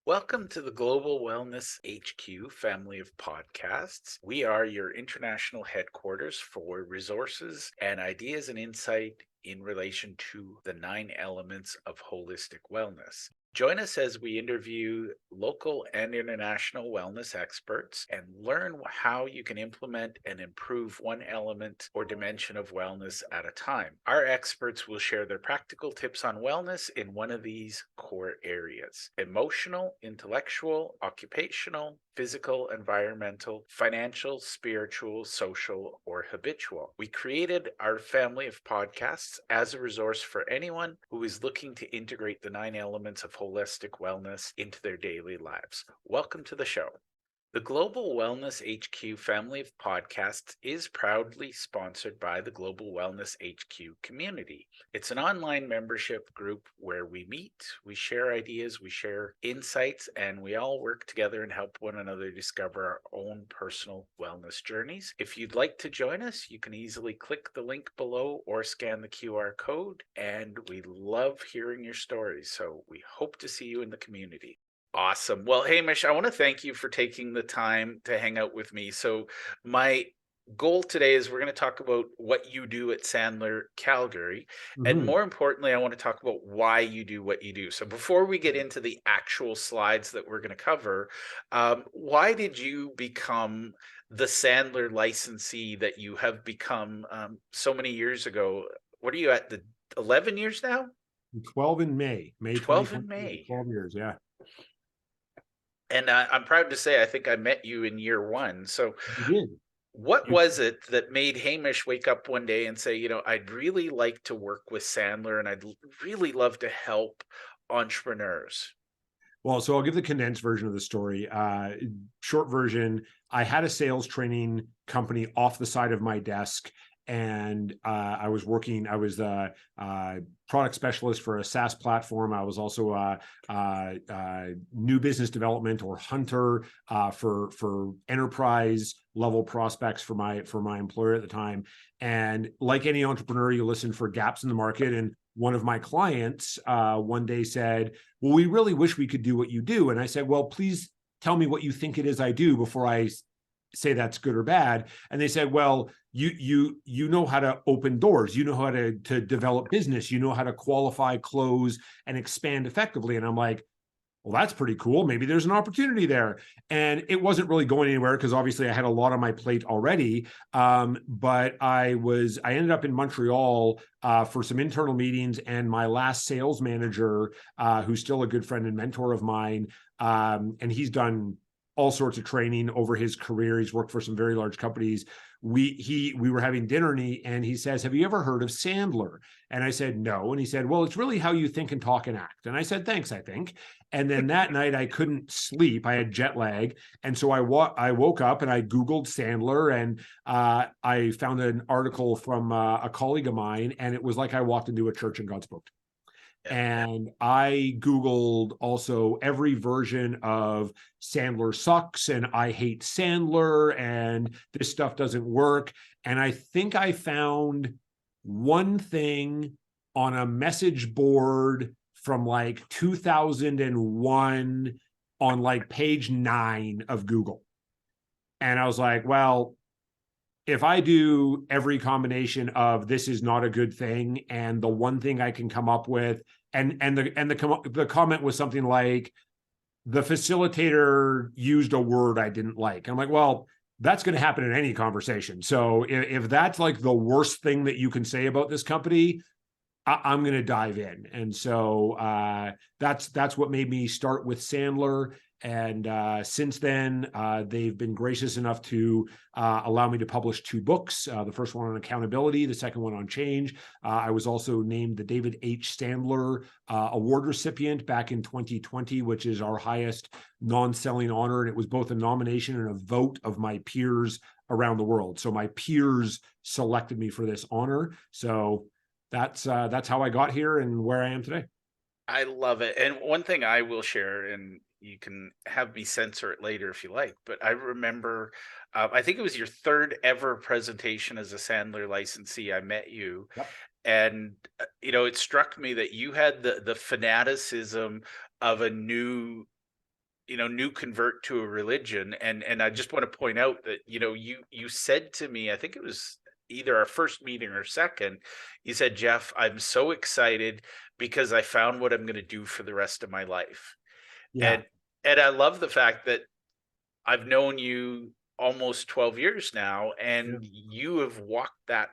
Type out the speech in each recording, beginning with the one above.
Welcome to the Global Wellness HQ family of podcasts. We are your international headquarters for resources and ideas and insight in relation to the 9 elements of holistic wellness. Join us as we interview local and international wellness experts and learn how you can implement and improve one element or dimension of wellness at a time. Our experts will share their practical tips on wellness in one of these core areas: emotional, intellectual, occupational, physical, environmental, financial, spiritual, social, or habitual. We created our family of podcasts as a resource for anyone who is looking to integrate the 9 elements of holistic wellness into their daily lives. Welcome to the show. The Global Wellness HQ family of podcasts is proudly sponsored by the Global Wellness HQ community. It's an online membership group where we meet, we share ideas, we share insights, and we all work together and help one another discover our own personal wellness journeys. If you'd like to join us, you can easily click the link below or scan the QR code, and we love hearing your stories. So we hope to see you in the community. Awesome. Well, Hamish, I want to thank you for taking the time to hang out with me. So, my goal today is we're going to talk about what you do at Sandler Calgary. And Mhm. more importantly, I want to talk about why you do what you do. So, before we get into the actual slides that we're going to cover, why did you become the Sandler licensee that you have become so many years ago? What are you at, the 11 years now? 12 in May 12 in 2020, May. 12 years, yeah. And I'm proud to say I think I met you in year one. So, You did. what You was it that made Hamish wake up one day and say, I'd really like to work with Sandler and really love to help entrepreneurs? Well, so I'll give the condensed version of the story. Short version, I had a sales training company off the side of my desk, and I was the product specialist for a SaaS platform. I was also a new business development or hunter for enterprise level prospects for my employer at the time. And like any entrepreneur, you listen for gaps in the market. And one of my clients one day said, well, we really wish we could do what you do. And I said, well, please tell me what you think it is I do before I say that's good or bad. And they said, well, you know how to open doors, you know how to develop business, you know how to qualify, close, and expand effectively. And I'm like, well, that's pretty cool. Maybe there's an opportunity there. And it wasn't really going anywhere because obviously I had a lot on my plate already. But I ended up in Montreal for some internal meetings, and my last sales manager, who's still a good friend and mentor of mine, and he's done all sorts of training over his career. He's worked for some very large companies. We were having dinner, and he says, "Have you ever heard of Sandler?" And I said, "No." And he said, "Well, it's really how you think and talk and act." And I said, "Thanks, I think." And then that night I couldn't sleep. I had jet lag. And so I woke up and I Googled Sandler, and I found an article from a colleague of mine. And it was like I walked into a church and God spoke. Yeah. And I Googled also every version of Sandler sucks and I hate Sandler and this stuff doesn't work. And I think I found one thing on a message board from like 2001 on like page 9 of Google. And I was like, well, if I do every combination of this is not a good thing and the one thing I can come up with, the comment was something like the facilitator used a word I didn't like. I'm like, well, that's going to happen in any conversation. So if that's like the worst thing that you can say about this company, I'm going to dive in. And so that's what made me start with Sandler. And since then, they've been gracious enough to allow me to publish 2 books. The first one on accountability, the second one on change. I was also named the David H. Sandler Award recipient back in 2020, which is our highest non-selling honor. And it was both a nomination and a vote of my peers around the world. So my peers selected me for this honor. So that's how I got here and where I am today. I love it. And one thing I will share, and you can have me censor it later if you like, but I remember, I think it was your third ever presentation as a Sandler licensee. I met you, Yep. and it struck me that you had the fanaticism of a new new convert to a religion, and I just want to point out that you said to me, I think it was either our first meeting or second, you said, Jeff, I'm so excited because I found what I'm going to do for the rest of my life. Yeah. And I love the fact that I've known you almost 12 years now, Yeah. and you have walked that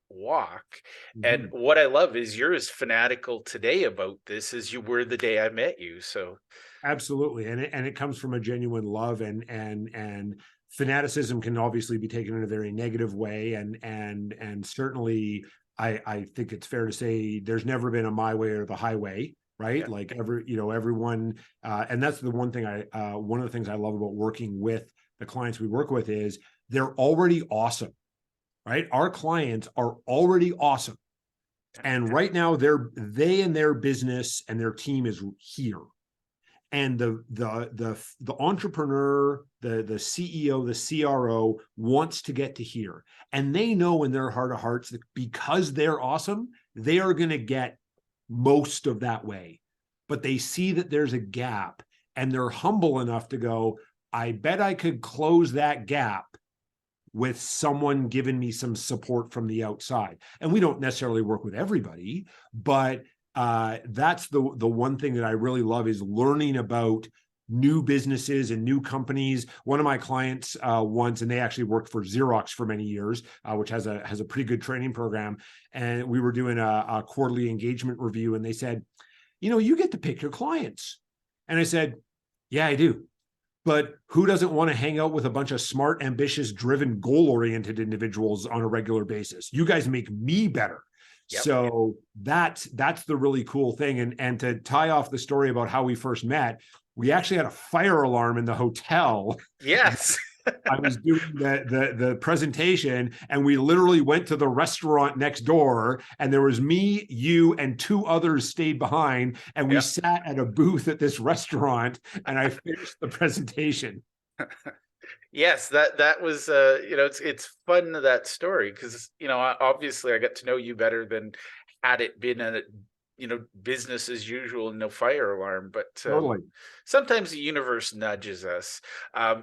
walk. And Mhm. what I love is you're as fanatical today about this as you were the day I met you. So, Absolutely, and it comes from a genuine love, and fanaticism can obviously be taken in a very negative way, and certainly I think it's fair to say there's never been a my way or the highway, right? yeah, Like everyone, and that's the one thing one of the things I love about working with the clients we work with is they're already awesome, right? Our clients are already awesome, and right now they and their business and their team is here, and the entrepreneur, the CEO, the CRO wants to get to here, and they know in their heart of hearts that because they're awesome, they are going to get most of that way, but they see that there's a gap, and they're humble enough to go, I bet I could close that gap with someone giving me some support from the outside. And we don't necessarily work with everybody, but that's the one thing that I really love is learning about new businesses and new companies. One of my clients once, and they actually worked for Xerox for many years, which has a pretty good training program. And we were doing a quarterly engagement review, and they said, you get to pick your clients. And I said, yeah, I do. But who doesn't want to hang out with a bunch of smart, ambitious, driven, goal-oriented individuals on a regular basis? You guys make me better. yep, So that's the really cool thing. And to tie off the story about how we first met, we actually had a fire alarm in the hotel. yes. I was doing the presentation, and we literally went to the restaurant next door, and there was me, you, and two others stayed behind, and we Yeah. sat at a booth at this restaurant, and I finished the presentation. Yes, that was it's fun, that story, because obviously I got to know you better than had it been a business as usual and no fire alarm. But Totally. sometimes the universe nudges us.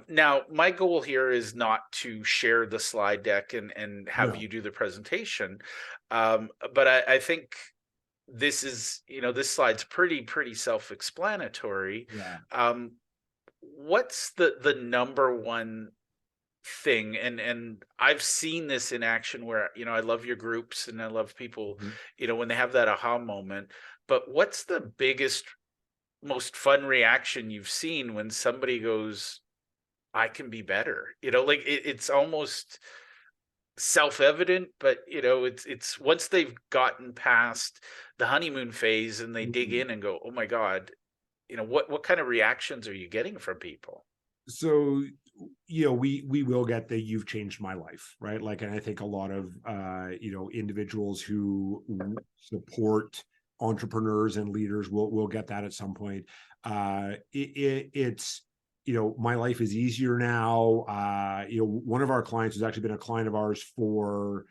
Now my goal here is not to share the slide deck and have No. you do the presentation, but I think this slide's pretty self-explanatory. Yeah. um, what's the number one thing, and I've seen this in action where I love your groups and I love people Mhm. when they have that aha moment, but what's the biggest, most fun reaction you've seen when somebody goes, I can be better? Like it's almost self-evident, but it's once they've gotten past the honeymoon phase and they dig Mhm. in and go, oh my God, what kind of reactions are you getting from people? So we will get the "you've changed my life," right? Like, and I think a lot of individuals who support entrepreneurs and leaders will get that at some point. It's my life is easier now. One of our clients has actually been a client of ours for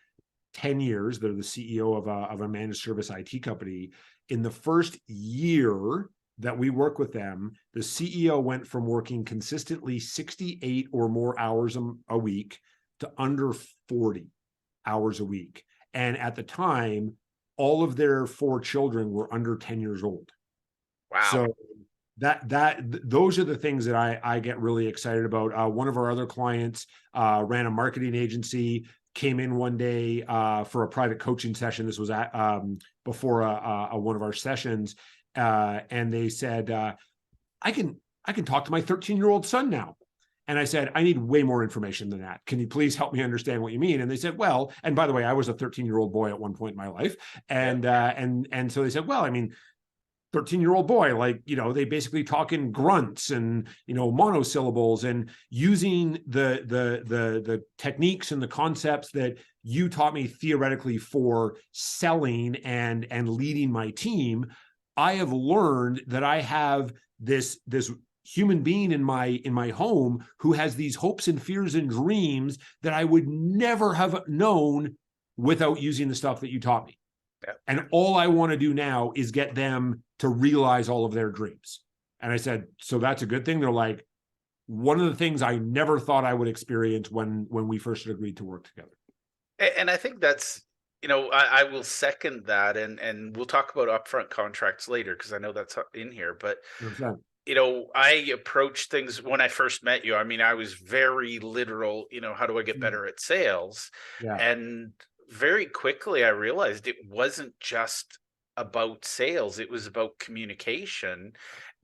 10 years. They're the CEO of a managed service IT company. In the first year that we work with them, the CEO went from working consistently 68 or more hours a week to under 40 hours a week. And at the time, all of their four children were under 10 years old. Wow. So those are the things that I get really excited about. One of our other clients ran a marketing agency, came in one day for a private coaching session. This was before one of our sessions, and they said, I can talk to my 13-year-old son now. And I said, I need way more information than that. Can you please help me understand what you mean? And they said, well, and by the way, I was a 13-year-old boy at one point in my life. Yeah. And so they said, well, I mean, 13-year-old boy, like, they basically talk in grunts and monosyllables, and using the techniques and the concepts that you taught me theoretically for selling and leading my team. I have learned that I have this human being in my home who has these hopes and fears and dreams that I would never have known without using the stuff that you taught me. Yeah. And all I want to do now is get them to realize all of their dreams. And I said, so that's a good thing? They're like, one of the things I never thought I would experience when we first agreed to work together. And I think that's, I will second that, and we'll talk about upfront contracts later because I know that's in here. But 100%. I approached things when I first met you. I mean, I was very literal. How do I get better at sales? Yeah. And very quickly, I realized it wasn't just about sales; it was about communication.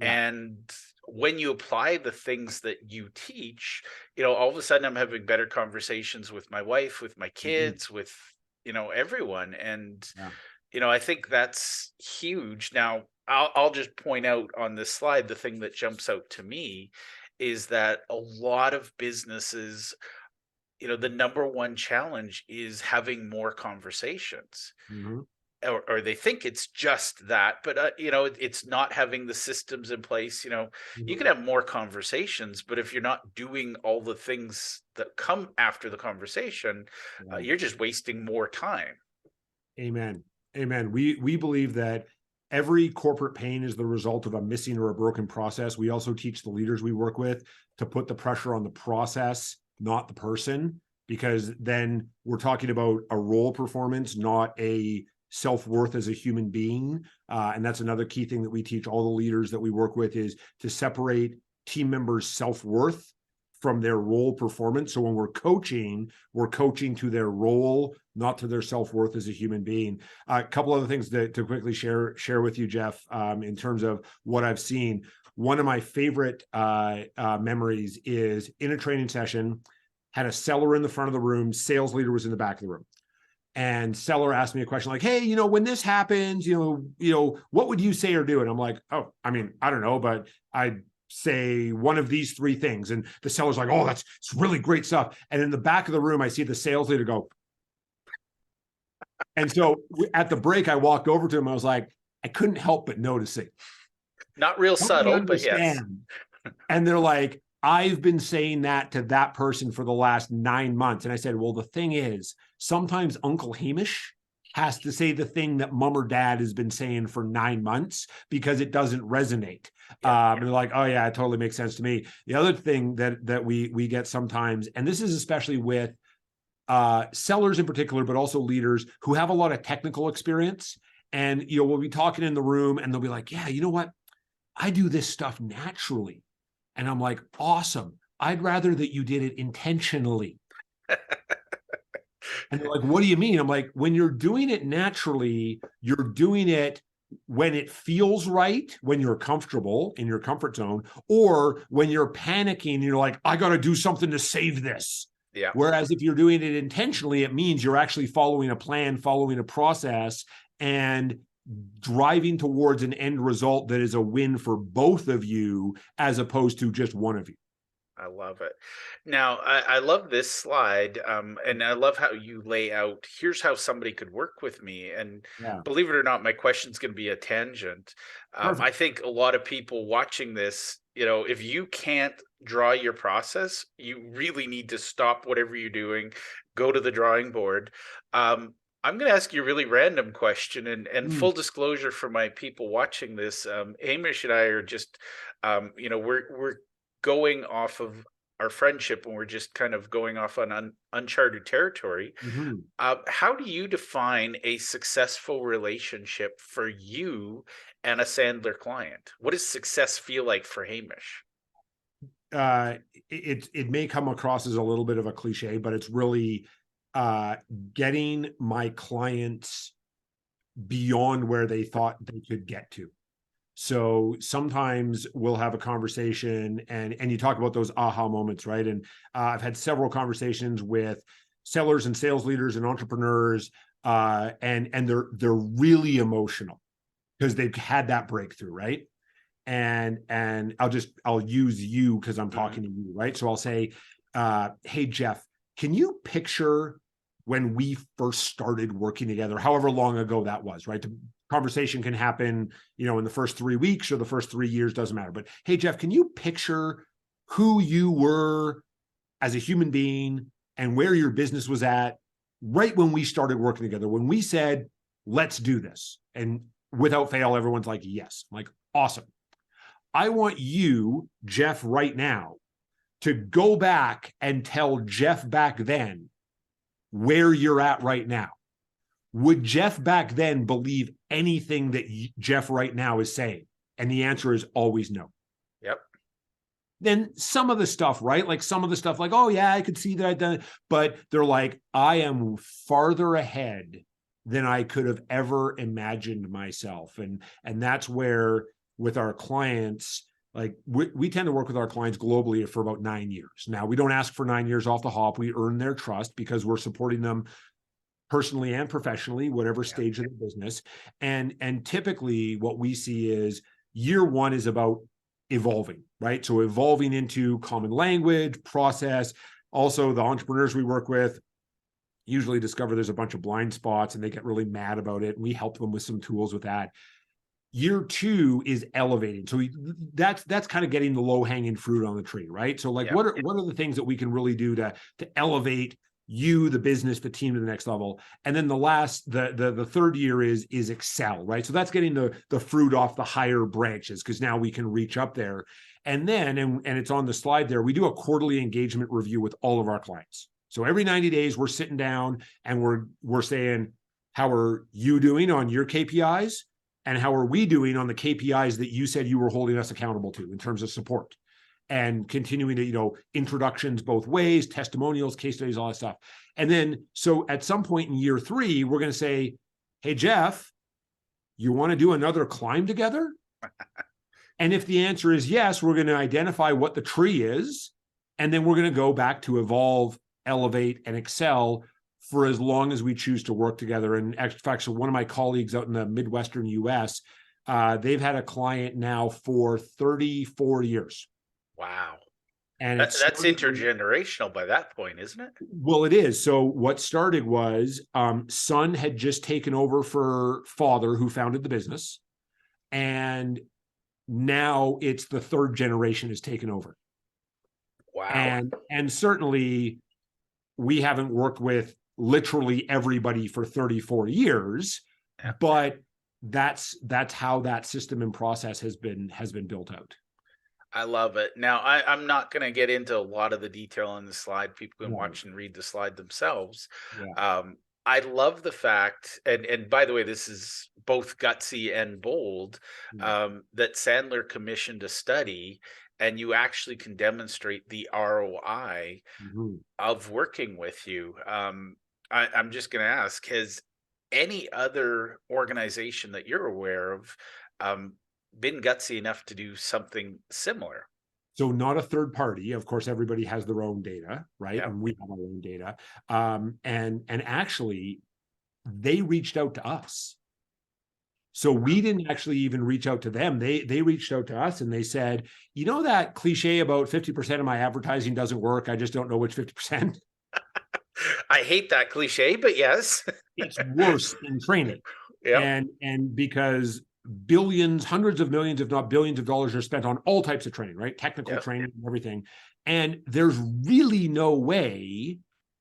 Yeah. And when you apply the things that you teach, all of a sudden I'm having better conversations with my wife, with my Mhm. kids, with, everyone. And, Yeah. I think that's huge. Now, I'll just point out on this slide, the thing that jumps out to me is that a lot of businesses, the number one challenge is having more conversations, Mhm. or they think it's just that, but it's not having the systems in place. You can Mhm. have more conversations, but if you're not doing all the things that come after the conversation, Yeah. you're just wasting more time. Amen. Amen. We believe that every corporate pain is the result of a missing or a broken process. We also teach the leaders we work with to put the pressure on the process, not the person, because then we're talking about a role performance, not a self-worth as a human being. And that's another key thing that we teach all the leaders that we work with, is to separate team members' self-worth from their role performance. So when we're coaching to their role, not to their self-worth as a human being. A couple other things to quickly share with you, Jeff, in terms of what I've seen. One of my favorite memories is in a training session, had a seller in the front of the room, sales leader was in the back of the room. And seller asked me a question like, hey, when this happens, what would you say or do? And I'm like, oh, I mean, I don't know, but I say one of these three things. And the seller's like, oh, it's really great stuff. And in the back of the room, I see the sales leader go. And so at the break, I walked over to him. I was like, I couldn't help but noticing. Not real Help me subtle, but yes. understand. And they're like, I've been saying that to that person for the last 9 months. And I said, well, the thing is, sometimes Uncle Hamish has to say the thing that mom or dad has been saying for 9 months because it doesn't resonate. Yeah. And they're like, oh yeah, it totally makes sense to me. The other thing that we get sometimes, and this is especially with sellers in particular, but also leaders who have a lot of technical experience. And we'll be talking in the room and they'll be like, yeah, you know what? I do this stuff naturally. And I'm like, awesome. I'd rather that you did it intentionally. And they're like, what do you mean? I'm like, when you're doing it naturally, you're doing it when it feels right, when you're comfortable in your comfort zone, or when you're panicking, you're like, I got to do something to save this. Yeah. Whereas if you're doing it intentionally, it means you're actually following a plan, following a process, and driving towards an end result that is a win for both of you, as opposed to just one of you. I love it. Now, I love this slide, and I love how you lay out, here's how somebody could work with me. And Yeah. believe it or not, my question's going to be a tangent. I Perfect. think a lot of people watching this, if you can't draw your process, you really need to stop whatever you're doing, go to the drawing board. I'm going to ask you a really random question, and Mm. full disclosure for my people watching this, Hamish and I are just, we're going off of our friendship, and we're just kind of going off on uncharted territory. Mhm. How do you define a successful relationship for you and a Sandler client? What does success feel like for Hamish? uh, it may come across as a little bit of a cliche, but it's really uh, getting my clients beyond where they thought they could get to. So sometimes we'll have a conversation, and you talk about those aha moments, right? And I've had several conversations with sellers and sales leaders and entrepreneurs, and they're really emotional because they've had that breakthrough, right? And I'll use you because I'm Hmm. talking to you, right? So I'll say, hey Jeff, can you picture when we first started working together, however long ago that was, right? The conversation can happen, in the first 3 weeks or the first 3 years, doesn't matter. But hey Jeff, can you picture who you were as a human being and where your business was at right when we started working together, when we said, let's do this? And without fail, everyone's like, yes. I'm like, awesome. I want you, Jeff, right now, to go back and tell Jeff back then where you're at right now. Would Jeff back then believe anything that Jeff right now is saying? And the answer is always no. Yep. Then some of the stuff, right? Like some of the stuff, like, oh yeah, I could see that I'd done it. But they're like, I am farther ahead than I could have ever imagined myself. And that's where with our clients, like we tend to work with our clients globally for about 9 years. Now, we don't ask for 9 years off the hop. We earn their trust because we're supporting them personally and professionally, whatever stage of the business. And typically what we see is year one is about evolving, right? So evolving into common language, process. Also, the entrepreneurs we work with usually discover there's a bunch of blind spots and they get really mad about it. And we help them with some tools with that. Year two is elevating. So that's kind of getting the low hanging fruit on the tree, right? So like, what are the things that we can really do to elevate you, the business, the team to the next level? And then the third year is excel, right? So that's getting the fruit off the higher branches because now we can reach up there. And then, and it's on the slide there, we do a quarterly engagement review with all of our clients. So every 90 days, we're sitting down and we're saying, how are you doing on your KPIs? And how are we doing on the KPIs that you said you were holding us accountable to in terms of support? And continuing to, introductions both ways, testimonials, case studies, all that stuff. And then, so at some point in year three, we're going to say, hey, Jeff, you want to do another climb together? And if the answer is yes, we're going to identify what the tree is. And then we're going to go back to evolve, elevate, and excel for as long as we choose to work together. And in fact, so one of my colleagues out in the Midwestern US, they've had a client now for 34 years. Wow. And that's intergenerational by that point, isn't it? Well, it is. So what started was son had just taken over for father who founded the business. And now it's the third generation has taken over. Wow. And certainly we haven't worked with literally everybody for 34 years, but that's how that system and process has been built out. I love it. Now, I'm not going to get into a lot of the detail on the slide. People can watch and read the slide themselves. I love the fact, and by the way, this is both gutsy and bold, that Sandler commissioned a study, and you actually can demonstrate the ROI of working with you. I'm just going to ask, has any other organization that you're aware of been gutsy enough to do something similar? So not a third party. Of course, everybody has their own data, right? And we have our own data. And actually, they reached out to us. So we didn't actually even reach out to them. They reached out to us and they said, that cliche about 50% of my advertising doesn't work. I just don't know which 50%. I hate that cliche, but yes. It's worse in training. And because billions, hundreds of millions, if not billions of dollars are spent on all types of training, right? Technical training and everything. And there's really no way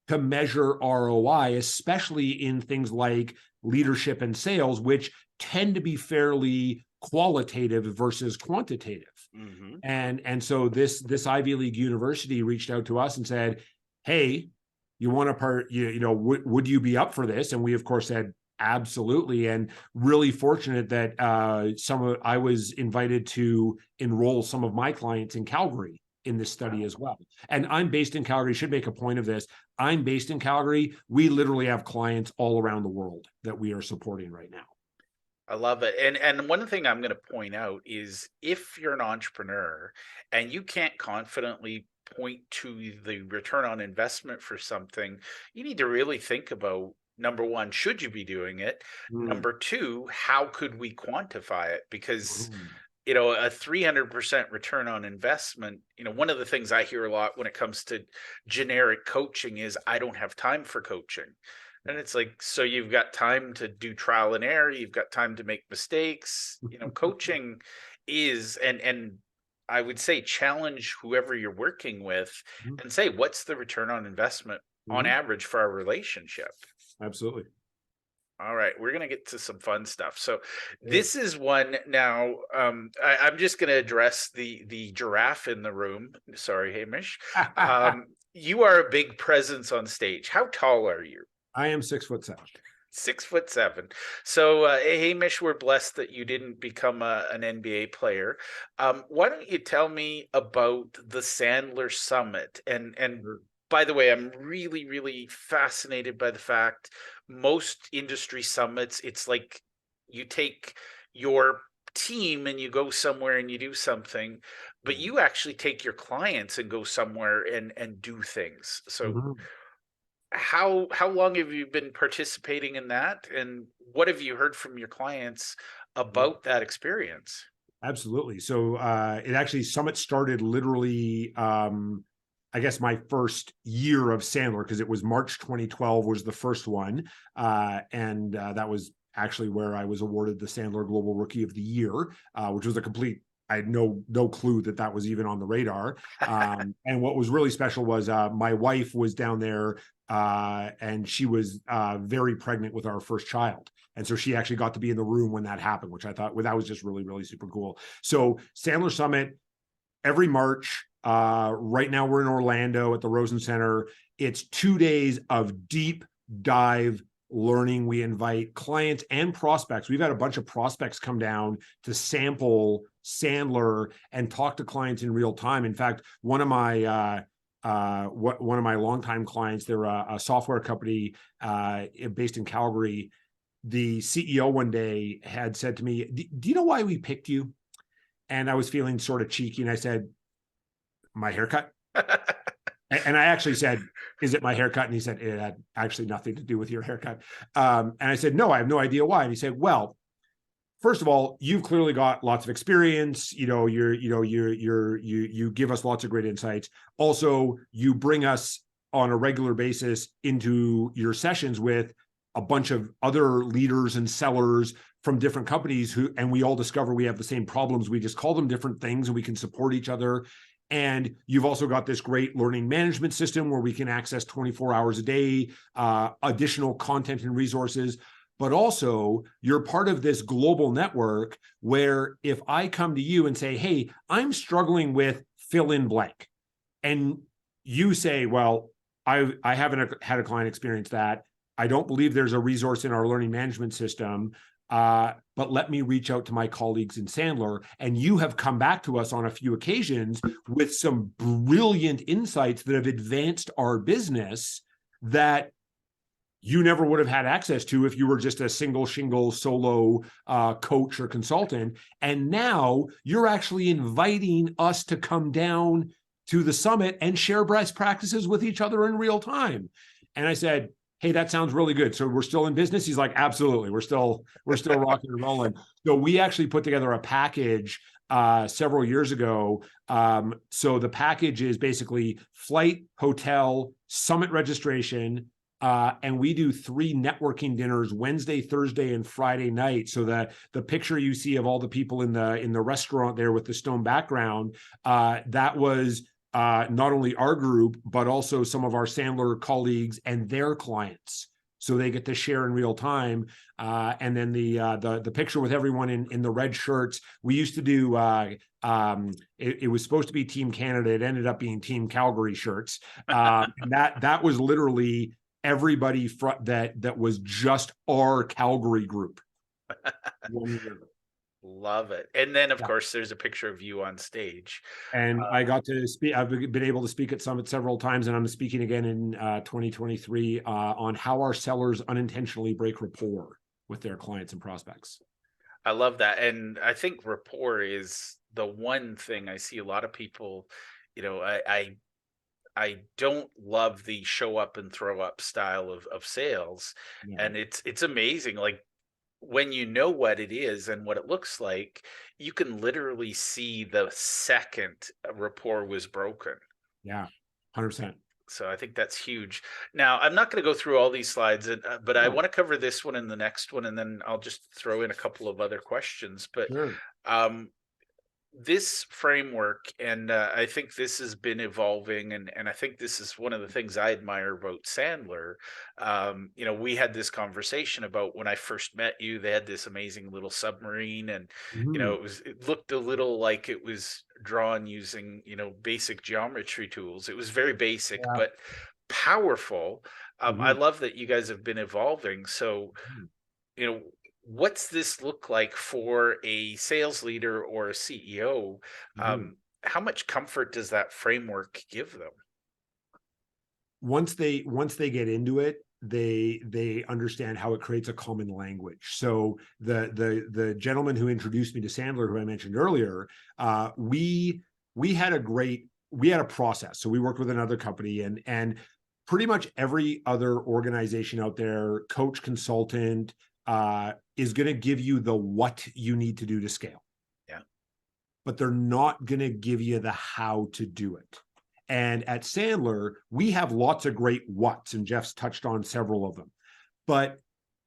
to measure ROI, especially in things like leadership and sales, which tend to be fairly qualitative versus quantitative. And so this Ivy League university reached out to us and said, hey, you want to would you be up for this? And we of course said, absolutely. And really fortunate that I was invited to enroll some of my clients in Calgary in this study as well. And I'm based in Calgary. Should make a point of this. I'm based in Calgary. We literally have clients all around the world that we are supporting right now. I love it. And one thing I'm going to point out is if you're an entrepreneur and you can't confidently point to the return on investment for something, you need to really think about, number one, should you be doing it? Number two, how could we quantify it? Because a 300% return on investment, one of the things I hear a lot when it comes to generic coaching is I don't have time for coaching. And it's like, so you've got time to do trial and error, you've got time to make mistakes. Coaching is, and I would say challenge whoever you're working with and say, what's the return on investment on average for our relationship? Absolutely. All right, we're gonna get to some fun stuff. So Sure. this is one now. I'm just gonna address the giraffe in the room. Sorry, Hamish. You are a big presence on stage. How tall are you? I am 6'7". 6'7". So, Hamish, we're blessed that you didn't become an NBA player. Why don't you tell me about the Sandler Summit? And Sure. by the way, I'm really, really fascinated by the fact most industry summits, it's like you take your team and you go somewhere and you do something, but Yeah. you actually take your clients and go somewhere and do things. So Mhm. how long have you been participating in that, and what have you heard from your clients Yeah. about that experience? Absolutely. So it actually Summit started literally I guess my first year of Sandler because it was March 2012 was the first one. And that was actually where I was awarded the Sandler Global Rookie of the Year, which was a complete I had no clue that that was even on the radar. And what was really special was my wife was down there and she was very pregnant with our first child. And so she actually got to be in the room when that happened, which I thought well, that was just really, really super cool. So Sandler Summit every March. Right now we're in Orlando at the Rosen Center. It's 2 days of deep dive learning. We invite clients and prospects. We've had a bunch of prospects come down to sample Sandler and talk to clients in real time. In fact, one of my longtime clients, they're a software company based in Calgary. The CEO one day had said to me, "Do you know why we picked you?" And I was feeling sort of cheeky, and I said, "My haircut." And I actually said, "Is it my haircut?" And he said, "It had actually nothing to do with your haircut." And I said, "No, I have no idea why." And he said, "Well, first of all, you've clearly got lots of experience. You give us lots of great insights. Also, you bring us on a regular basis into your sessions with a bunch of other leaders and sellers from different companies and we all discover we have the same problems. We just call them different things and we can support each other. And you've also got this great learning management system where we can access 24 hours a day, additional content and resources. But also, you're part of this global network where if I come to you and say, hey, I'm struggling with fill in blank, and you say, well, I haven't had a client experience that. I don't believe there's a resource in our learning management system. But let me reach out to my colleagues in Sandler. And you have come back to us on a few occasions with some brilliant insights that have advanced our business that you never would have had access to if you were just a single shingle solo coach or consultant. And now you're actually inviting us to come down to the summit and share best practices with each other in real time. And I said, hey, that sounds really good. So we're still in business? He's like, absolutely. We're still rocking and rolling. So we actually put together a package several years ago. So the package is basically flight, hotel, summit registration, and we do 3 networking dinners Wednesday, Thursday, and Friday night. So the picture you see of all the people in the restaurant there with the stone background, that was not only our group but also some of our Sandler colleagues and their clients. So they get to share in real time. And then the picture with everyone in the red shirts. We used to do. It was supposed to be Team Canada. It ended up being Team Calgary shirts. And that was literally everybody that was just our Calgary group. 1 year. Love it. And then, of Yeah. course, there's a picture of you on stage. And Uh, I got to speak. I've been able to speak at Summit several times, and I'm speaking again in 2023 on how our sellers unintentionally break rapport with their clients and prospects. I love that. And I think rapport is the one thing I see a lot of people, you know, I don't love the show up and throw up style of sales. Yeah. And it's amazing. Like when you know what it is and what it looks like, you can literally see the second a rapport was broken. Yeah. 100%. So I think that's huge. Now, I'm not going to go through all these slides, but I No, want to cover this one and the next one, and then I'll just throw in a couple of other questions. But sure. um, this framework, and I think this has been evolving, and I think this is one of the things I admire about Sandler. We had this conversation about when I first met you. They had this amazing little submarine, and Mhm. it looked a little like it was drawn using basic geometry tools. It was very basic, Yeah. but powerful. I Mhm. love that you guys have been evolving. So Mhm. you know what's this look like for a sales leader or a CEO? Mhm. How much comfort does that framework give them? Once they get into it, they understand how it creates a common language. So the gentleman who introduced me to Sandler, who I mentioned earlier, we had a process. So we worked with another company, and pretty much every other organization out there, coach, consultant, is going to give you the what you need to do to scale, Yeah. but they're not going to give you the how to do it. And at Sandler, we have lots of great what's, and Jeff's touched on several of them, but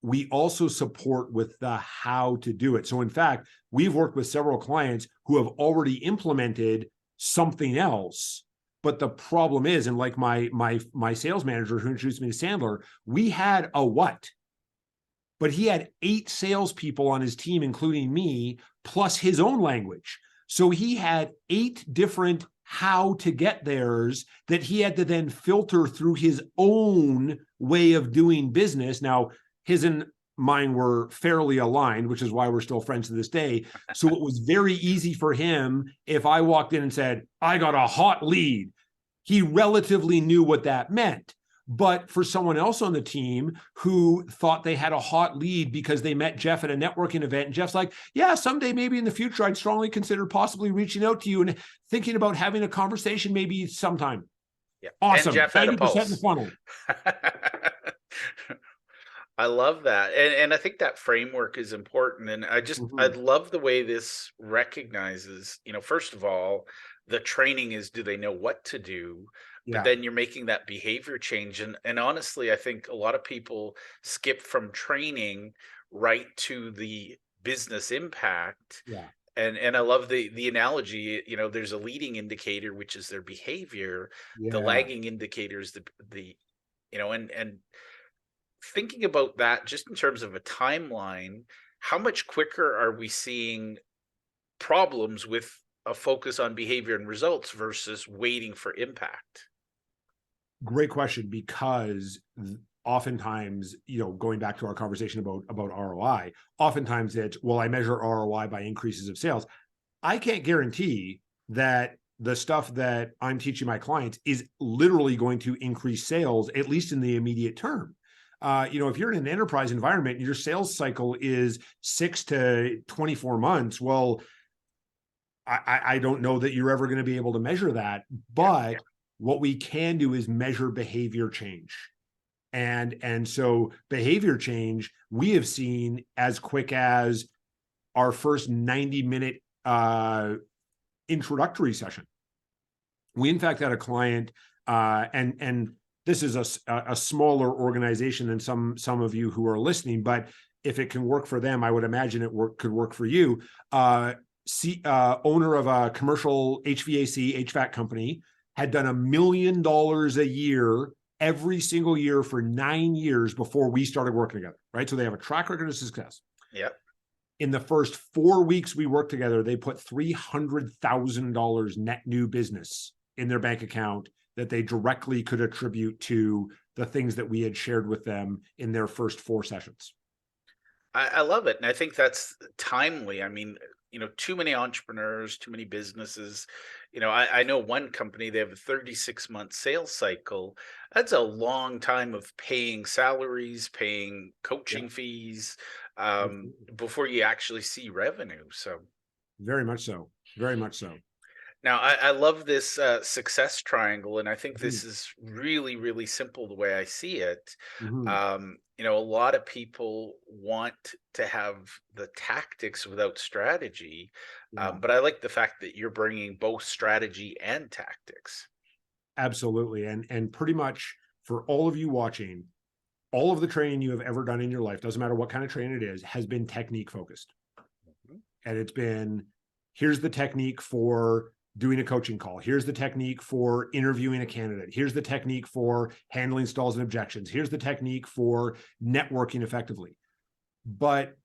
we also support with the how to do it. So, in fact, we've worked with several clients who have already implemented something else. But the problem is, and like my sales manager who introduced me to Sandler, we had a what, but he had 8 salespeople on his team, including me, plus his own language. So he had 8 different how to get theirs that he had to then filter through his own way of doing business. Now, his and mine were fairly aligned, which is why we're still friends to this day. So it was very easy for him if I walked in and said, I got a hot lead. He relatively knew what that meant. But for someone else on the team who thought they had a hot lead because they met Jeff at a networking event, and Jeff's like, yeah, someday, maybe in the future, I'd strongly consider possibly reaching out to you and thinking about having a conversation maybe sometime. Yeah, and Awesome. Jeff had a 90% in the pulse. funnel. I love that. And I think that framework is important. And I'd Mhm. love the way this recognizes, first of all, the training is, do they know what to do? But Yeah. then you're making that behavior change. And honestly, I think a lot of people skip from training right to the business impact. Yeah. And I love the analogy, there's a leading indicator, which is their behavior. The Yeah. lagging indicator is and thinking about that just in terms of a timeline, how much quicker are we seeing problems with a focus on behavior and results versus waiting for impact? Great question, because oftentimes, going back to our conversation about ROI, oftentimes it's, well, I measure ROI by increases of sales. I can't guarantee that the stuff that I'm teaching my clients is literally going to increase sales, at least in the immediate term. If you're in an enterprise environment, your sales cycle is 6 to 24 months. Well, I don't know that you're ever going to be able to measure that, Yeah. but what we can do is measure behavior change. And so behavior change we have seen as quick as our first 90-minute introductory session. We in fact had a client, and this is a smaller organization than some of you who are listening, but if it can work for them, I would imagine could work for you. Owner of a commercial HVAC company, had done $1 million a year every single year for 9 years before we started working together. Right, so they have a track record of success. Yep. In the first 4 weeks we worked together, they put $300,000 net new business in their bank account that they directly could attribute to the things that we had shared with them in their first 4 sessions. I love it. And I think that's timely. I mean, too many entrepreneurs, too many businesses. I know one company, they have a 36-month sales cycle. That's a long time of paying salaries, paying Yeah, coaching fees, absolutely. before you actually see revenue. So Very much so. Very much so. now I love this success triangle, and I think Mhm. this is really, really simple the way I see it. Mhm. A lot of people want to have the tactics without strategy, Yeah, but I like the fact that you're bringing both strategy and tactics. absolutely. And pretty much for all of you watching, all of the training you have ever done in your life, doesn't matter what kind of training it is, has been technique focused. Mhm. And it's been Here's the technique for doing a coaching call. Here's the technique for interviewing a candidate. Here's the technique for handling stalls and objections. Here's the technique for networking effectively. But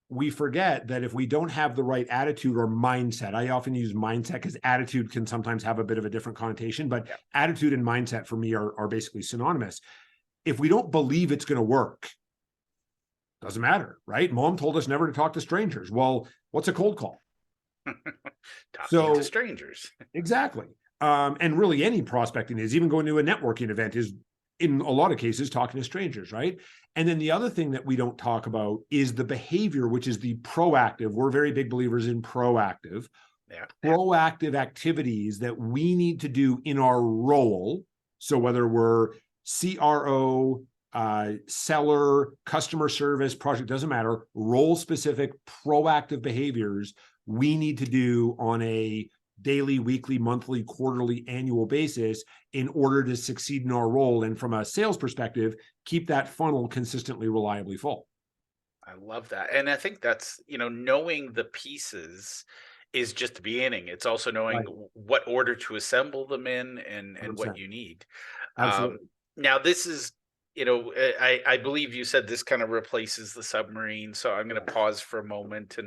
we forget that if we don't have the right attitude or mindset, I often use mindset because attitude can sometimes have a bit of a different connotation, but attitude and mindset for me are basically synonymous. If we don't believe it's going to work, doesn't matter, right? Mom told us never to talk to strangers. Well, what's a cold call? Talking to strangers. Exactly. And really any prospecting is, even going to a networking event is, in a lot of cases, talking to strangers, right? And then the other thing that we don't talk about is the behavior, which is the proactive. We're very big believers in proactive. Proactive activities that we need to do in our role. So whether we're CRO, seller, customer service, project, doesn't matter, role-specific proactive behaviors we need to do on a daily, weekly, monthly, quarterly, annual basis in order to succeed in our role. And from a sales perspective, keep that funnel consistently, reliably full. I love that. And I think that's, knowing the pieces is just the beginning. It's also knowing what order to assemble them in and what you need. Absolutely. Now, this is, I believe you said this kind of replaces the submarine. So I'm going to pause for a moment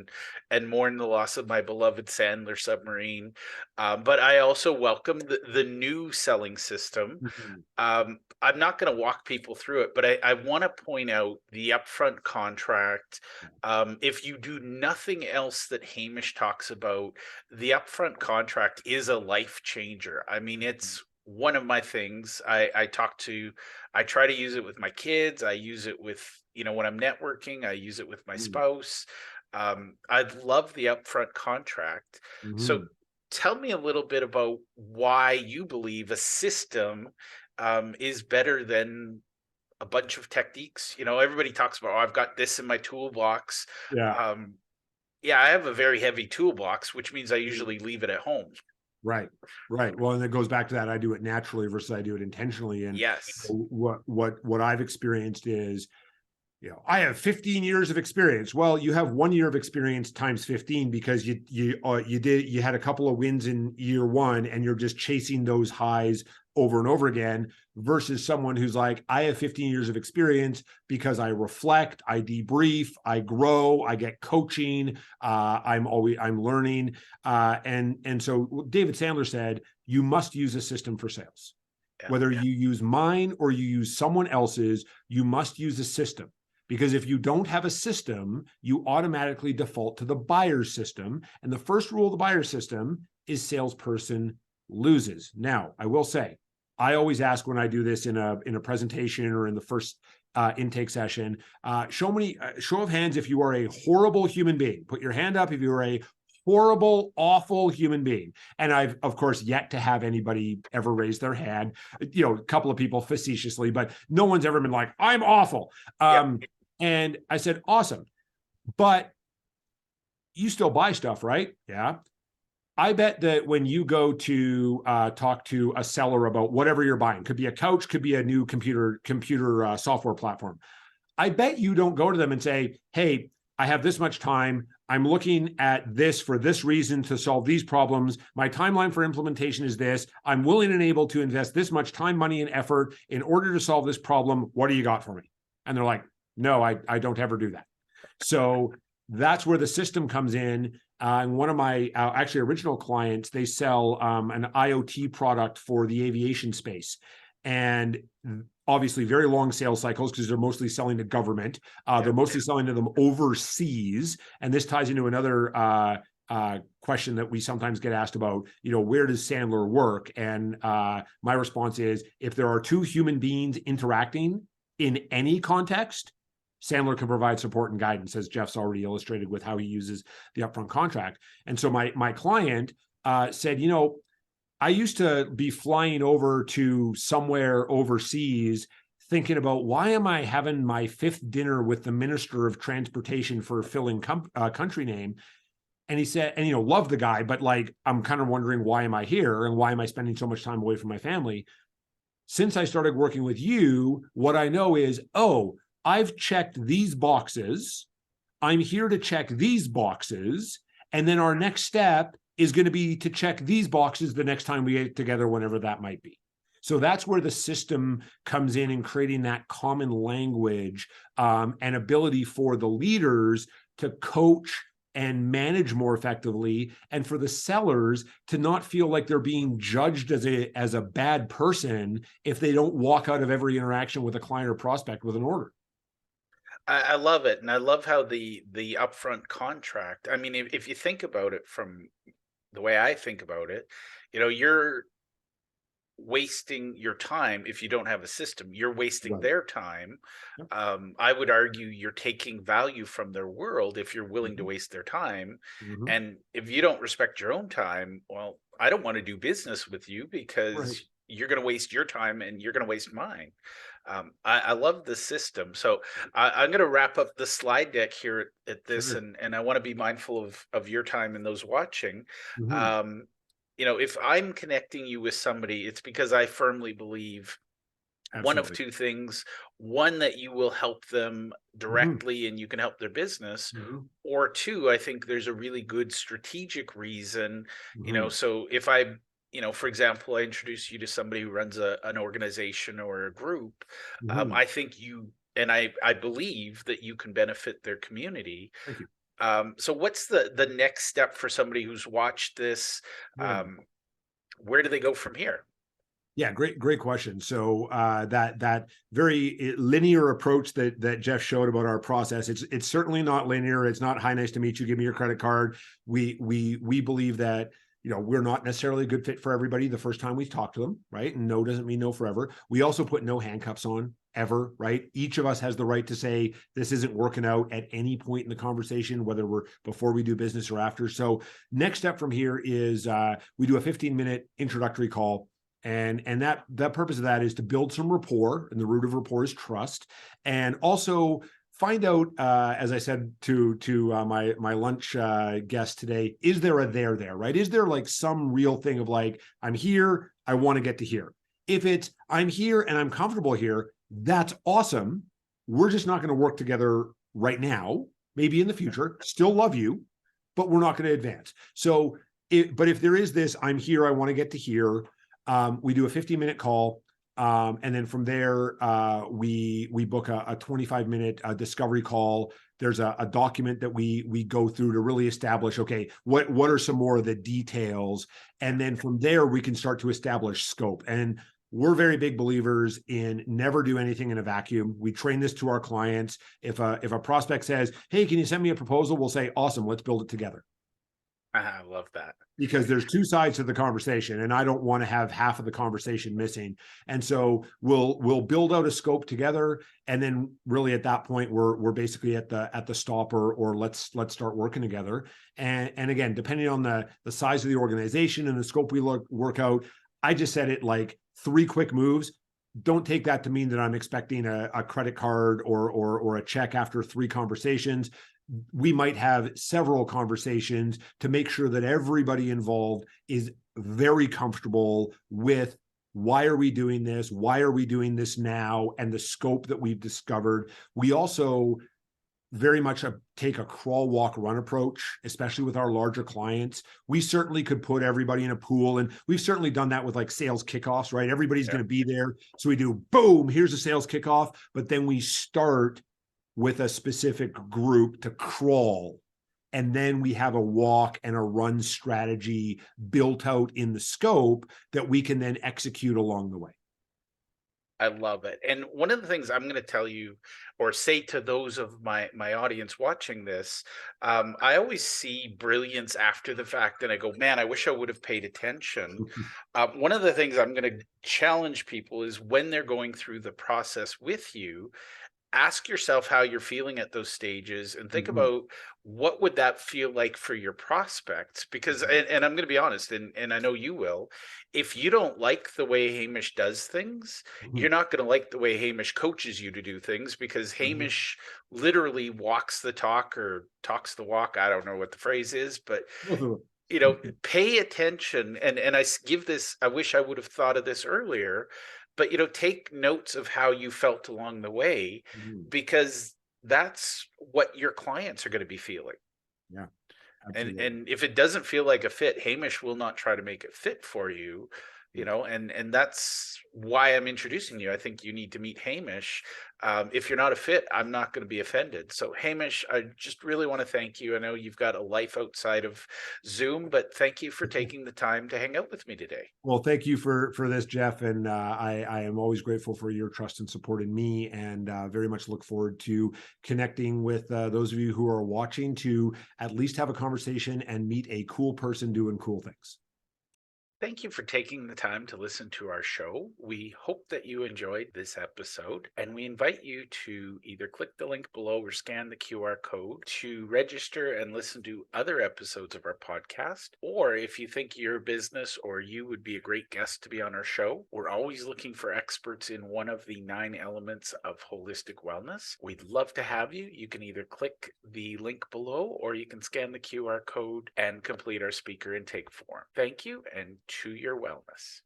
and mourn the loss of my beloved Sandler submarine. But I also welcome the new selling system. I'm not going to walk people through it, but I want to point out the upfront contract. If you do nothing else that Hamish talks about, the upfront contract is a life changer. I mean, it's one of my things. I try to use it with my kids. I use it with, when I'm networking, I use it with my spouse. I love the upfront contract. So tell me a little bit about why you believe a system is better than a bunch of techniques. Everybody talks about, I've got this in my toolbox. I have a very heavy toolbox, which means I usually leave it at home. Right. Well, and it goes back to that. I do it naturally versus I do it intentionally. And what I've experienced is, I have 15 years of experience. Well, you have 1 year of experience times 15 because you had a couple of wins in year one and you're just chasing those highs over and over again, versus someone who's like, I have 15 years of experience because I reflect, I debrief, I grow, I get coaching, I'm learning. And so David Sandler said, you must use a system for sales. Whether you use mine or you use someone else's, you must use a system. Because if you don't have a system, you automatically default to the buyer's system. And the first rule of the buyer system is salesperson loses. Now, I will say, I always ask when I do this in a presentation or in the first intake session, show of hands if you are a horrible human being. Put your hand up if you are a horrible, awful human being. And I've, of course, yet to have anybody ever raise their hand, a couple of people facetiously, but no one's ever been like, I'm awful. And I said, awesome. But you still buy stuff, right? Yeah. I bet that when you go to talk to a seller about whatever you're buying, could be a couch, could be a new computer software platform. I bet you don't go to them and say, hey, I have this much time. I'm looking at this for this reason to solve these problems. My timeline for implementation is this. I'm willing and able to invest this much time, money, and effort in order to solve this problem. What do you got for me? And they're like, no, I don't ever do that. So that's where the system comes in. And one of my actually original clients, they sell an IoT product for the aviation space. And obviously very long sales cycles because they're mostly selling to government. They're mostly selling to them overseas. And this ties into another question that we sometimes get asked about, where does Sandler work? And my response is, if there are two human beings interacting in any context, Sandler can provide support and guidance, as Jeff's already illustrated with how he uses the upfront contract. And so my client said, I used to be flying over to somewhere overseas thinking about, why am I having my fifth dinner with the Minister of Transportation for filling country name? And he said, and love the guy, but like, I'm kind of wondering, why am I here? And why am I spending so much time away from my family? Since I started working with you, what I know is, I've checked these boxes. I'm here to check these boxes. And then our next step is going to be to check these boxes the next time we get together, whenever that might be. So that's where the system comes in, and creating that common language and ability for the leaders to coach and manage more effectively, and for the sellers to not feel like they're being judged as a bad person if they don't walk out of every interaction with a client or prospect with an order. I love it, and I love how the upfront contract. I mean, if you think about it from the way I think about it, you're wasting your time if you don't have a system. You're wasting Right. their time. Yep. I would argue you're taking value from their world if you're willing to Mhm. waste their time. Mhm. And if you don't respect your own time, well, I don't want to do business with you Right. because you're going to waste your time and you're going to waste mine. I love the system. So I'm going to wrap up the slide deck here at this, Sure. and I want to be mindful of your time and those watching. Mhm. Um, if I'm connecting you with somebody, it's because I firmly believe one of Absolutely. two things: one, that you will help them Mhm. directly and you can help their business, Mhm. or two, I think there's a really good strategic reason. Mhm. So if I, for example, I introduce you to somebody who runs an organization or a group, Mhm. I think I believe that you can benefit their community. Thank you. So what's the next step for somebody who's watched this? Yeah. Um, where do they go from here? Yeah, great question. So that very linear approach that Jeff showed about our process, it's certainly not linear. It's not, hi, nice to meet you, give me your credit card. We believe that we're not necessarily a good fit for everybody the first time we talk to them, right? And no doesn't mean no forever. We also put no handcuffs on ever, right? Each of us has the right to say this isn't working out at any point in the conversation, whether we're before we do business or after. So next step from here is we do a 15-minute introductory call, and that purpose of that is to build some rapport, and the root of rapport is trust, and also find out, as I said to my lunch guest today, is there a there, right? Is there like some real thing of like, I'm here, I want to get to here? If it's I'm here and I'm comfortable here, that's awesome. We're just not going to work together right now. Maybe in the future, still love you, but we're not going to advance. So but if there is this, I'm here, I want to get to here, we do a 15-minute call. And then from there, we book a 25-minute discovery call. There's a document that we go through to really establish, okay, what are some more of the details, Yeah. and then from there we can start to establish scope. And we're very big believers in never do anything in a vacuum. We train this to our clients. If a prospect says, "Hey, can you send me a proposal?" We'll say, "Awesome, let's build it together." I love that. Because there's two sides to the conversation, and I don't want to have half of the conversation missing. And so we'll build out a scope together, and then really at that point we're basically at the stopper, or let's start working together. And again, depending on the size of the organization and the scope we work out, I just said it like three quick moves. Don't take that to mean that I'm expecting a credit card or a check after three conversations. We might have several conversations to make sure that everybody involved is very comfortable with why are we doing this? Why are we doing this now? And the scope that we've discovered. We also very much take a crawl, walk, run approach, especially with our larger clients. We certainly could put everybody in a pool, and we've certainly done that with like sales kickoffs, right? Everybody's Yeah. going to be there. So we do, boom, here's a sales kickoff, but then we start with a specific group to crawl. And then we have a walk and a run strategy built out in the scope that we can then execute along the way. I love it. And one of the things I'm going to tell you or say to those of my audience watching this, I always see brilliance after the fact, and I go, man, I wish I would have paid attention. One of the things I'm going to challenge people is when they're going through the process with you, ask yourself how you're feeling at those stages and think Mhm, about what would that feel like for your prospects, because mhm, and I'm going to be honest, and I know you will, if you don't like the way Hamish does things, mhm, you're not going to like the way Hamish coaches you to do things, because mhm. Hamish literally walks the talk or talks the walk. I don't know what the phrase is, but Both of pay attention. And give this, I wish I would have thought of this earlier, but take notes of how you felt along the way, them. because that's what your clients are going to be feeling. Yeah. Absolutely. And if it doesn't feel like a fit, Hamish will not try to make it fit for you, and that's why I'm introducing you. I think you need to meet Hamish. If you're not a fit, I'm not going to be offended. So Hamish, I just really want to thank you. I know you've got a life outside of Zoom, but thank you for taking the time to hang out with me today. Well, thank you for this, Jeff, and I am always grateful for your trust and support in me, and very much look forward to connecting with those of you who are watching to at least have a conversation and meet a cool person doing cool things. Thank you for taking the time to listen to our show. We hope that you enjoyed this episode, and we invite you to either click the link below or scan the QR code to register and listen to other episodes of our podcast. Or if you think your business or you would be a great guest to be on our show, we're always looking for experts in one of the 9 elements of holistic wellness. We'd love to have you. You can either click the link below or you can scan the QR code and complete our speaker intake form. Thank you, and to your wellness.